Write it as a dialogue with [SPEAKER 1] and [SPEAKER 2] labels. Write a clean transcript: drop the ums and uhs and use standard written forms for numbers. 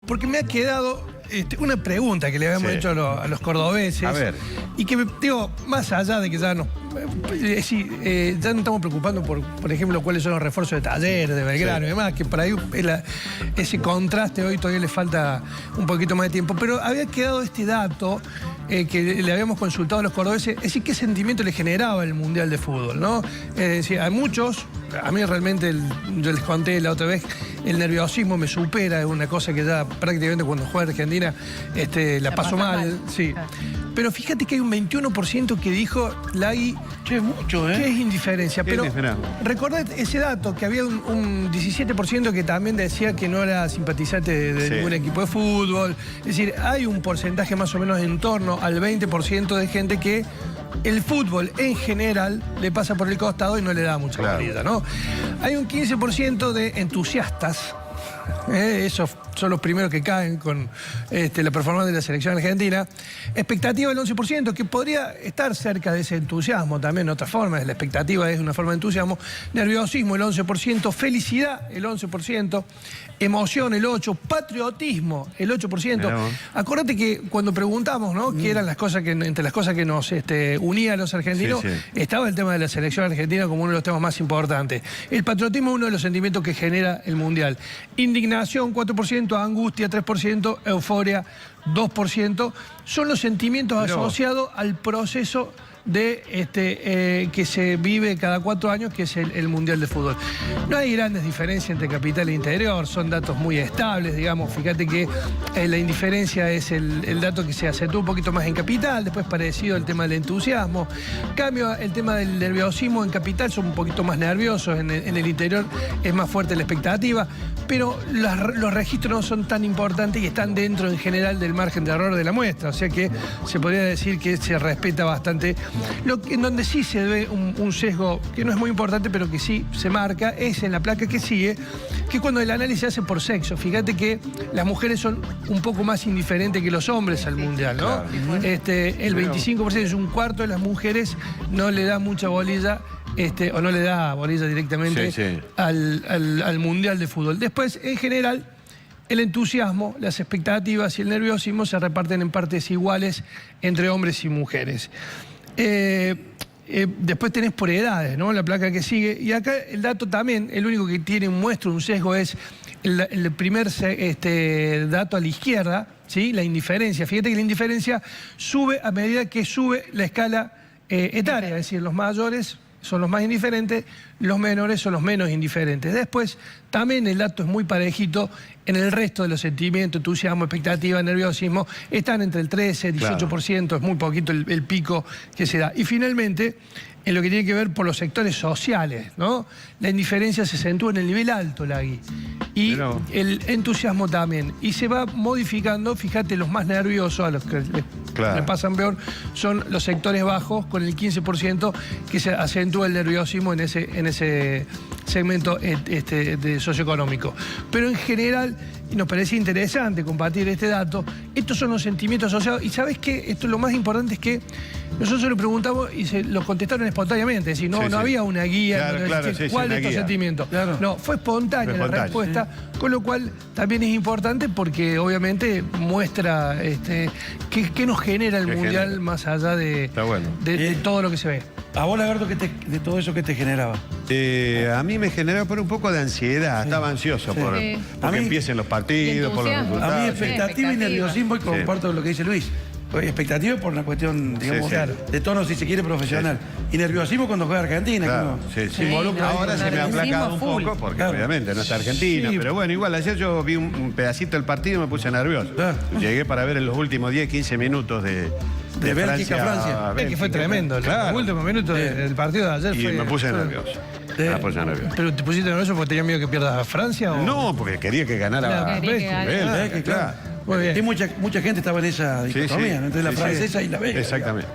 [SPEAKER 1] Porque me ha quedado una pregunta que le habíamos hecho a los cordobeses.
[SPEAKER 2] A ver.
[SPEAKER 1] Y que, digo, más allá de que ya no... ya no estamos preocupando por ejemplo, cuáles son los refuerzos de Talleres, de Belgrano y demás, que por ahí ese contraste hoy todavía le falta un poquito más de tiempo. Pero había quedado este dato que le habíamos consultado a los cordobeses, es decir, qué sentimiento le generaba el Mundial de Fútbol, ¿no? Es decir, a muchos, a mí realmente, yo les conté la otra vez, el nerviosismo me supera, es una cosa que ya prácticamente cuando juega Argentina la paso mal. Sí. Pero fíjate que hay un 21% que dijo, Lagui,
[SPEAKER 3] che, mucho,
[SPEAKER 1] que es indiferencia. Pero
[SPEAKER 2] recordad
[SPEAKER 1] ese dato, que había un 17% que también decía que no era simpatizante de ningún equipo de fútbol. Es decir, hay un porcentaje más o menos en torno al 20% de gente que el fútbol en general le pasa por el costado y no le da mucha validad, ¿no? Hay un 15% de entusiastas. Esos son los primeros que caen con la performance de la selección argentina. Expectativa del 11%, que podría estar cerca de ese entusiasmo también, de otra forma. La expectativa es una forma de entusiasmo. Nerviosismo, el 11%. Felicidad, el 11%. Emoción, el 8%. Patriotismo, el 8%. Acordate que cuando preguntamos, ¿no?, qué eran las cosas que, entre las cosas que nos unía a los argentinos, estaba el tema de la selección argentina como uno de los temas más importantes. El patriotismo es uno de los sentimientos que genera el Mundial. Indignación, 4%, angustia, 3%, euforia, 2%. Son los sentimientos asociados al proceso de que se vive cada 4 años, que es el Mundial de Fútbol. No hay grandes diferencias entre capital e interior, son datos muy estables, digamos. Fíjate que la indiferencia es el dato que se acentúa un poquito más en capital, después parecido al tema del entusiasmo. Cambio, el tema del nerviosismo en capital son un poquito más nerviosos, en el interior es más fuerte la expectativa, pero los registros no son tan importantes y están dentro en general del margen de error de la muestra, o sea que se podría decir que se respeta bastante. En donde sí se ve un sesgo que no es muy importante, pero que sí se marca, es en la placa que sigue, que cuando el análisis se hace por sexo. Fíjate que las mujeres son un poco más indiferentes que los hombres al Mundial, ¿no? El 25%, es un cuarto de las mujeres, no le da mucha bolilla, o no le da bolilla directamente al Mundial de Fútbol. Después, en general, el entusiasmo, las expectativas y el nerviosismo se reparten en partes iguales entre hombres y mujeres. Después tenés por edades, ¿no?, la placa que sigue. Y acá el dato también, el único que muestra un sesgo es el primer dato a la izquierda, ¿sí?, la indiferencia. Fíjate que la indiferencia sube a medida que sube la escala etaria, es decir, los mayores son los más indiferentes, los menores son los menos indiferentes. Después, también el dato es muy parejito en el resto de los sentimientos, entusiasmo, expectativa, nerviosismo, están entre el 13, 18%, es muy poquito el pico que se da. Y finalmente, en lo que tiene que ver por los sectores sociales, ¿no?, la indiferencia se acentúa en el nivel alto, Lagui, y el entusiasmo también. Y se va modificando, fíjate, los más nerviosos, a los que le pasan peor, son los sectores bajos, con el 15%, que se acentúa el nerviosismo en ese segmento socioeconómico. Pero en general, y nos parece interesante compartir este dato, estos son los sentimientos asociados. Y ¿sabes qué? Esto, lo más importante es que nosotros se lo preguntamos y se lo contestaron espontáneamente. Es decir, no había una guía, ¿cuál de estos sentimientos? No, fue espontánea la respuesta, con lo cual también es importante porque obviamente muestra qué nos genera el Mundial más allá de todo lo que se ve.
[SPEAKER 3] ¿A vos, Lagarto, de todo eso qué te generaba?
[SPEAKER 2] A mí me generaba por un poco de ansiedad, estaba ansioso porque empiecen los partidos, por los resultados.
[SPEAKER 3] A mí expectativa y nerviosismo, y comparto lo que dice Luis. Expectativa por una cuestión, digamos, de tono, si se quiere, profesional. Y nerviosismo cuando juega Argentina.
[SPEAKER 2] Ahora se me ha aplacado un poco, porque obviamente no está Argentina. Pero bueno, igual, ayer yo vi un pedacito del partido y me puse nervioso. Llegué para ver en los últimos 10, 15 minutos de
[SPEAKER 3] Bélgica a Francia.
[SPEAKER 1] Es que fue tremendo. Los últimos minutos del partido de ayer
[SPEAKER 2] y me puse nervioso.
[SPEAKER 1] ¿Pero te pusiste nervioso porque tenías miedo que pierdas a Francia? ¿O?
[SPEAKER 2] No, porque quería que ganara Bélgica.
[SPEAKER 3] Muy bien. Y mucha gente estaba en esa dicotomía, entre la francesa y la belga.
[SPEAKER 2] Exactamente.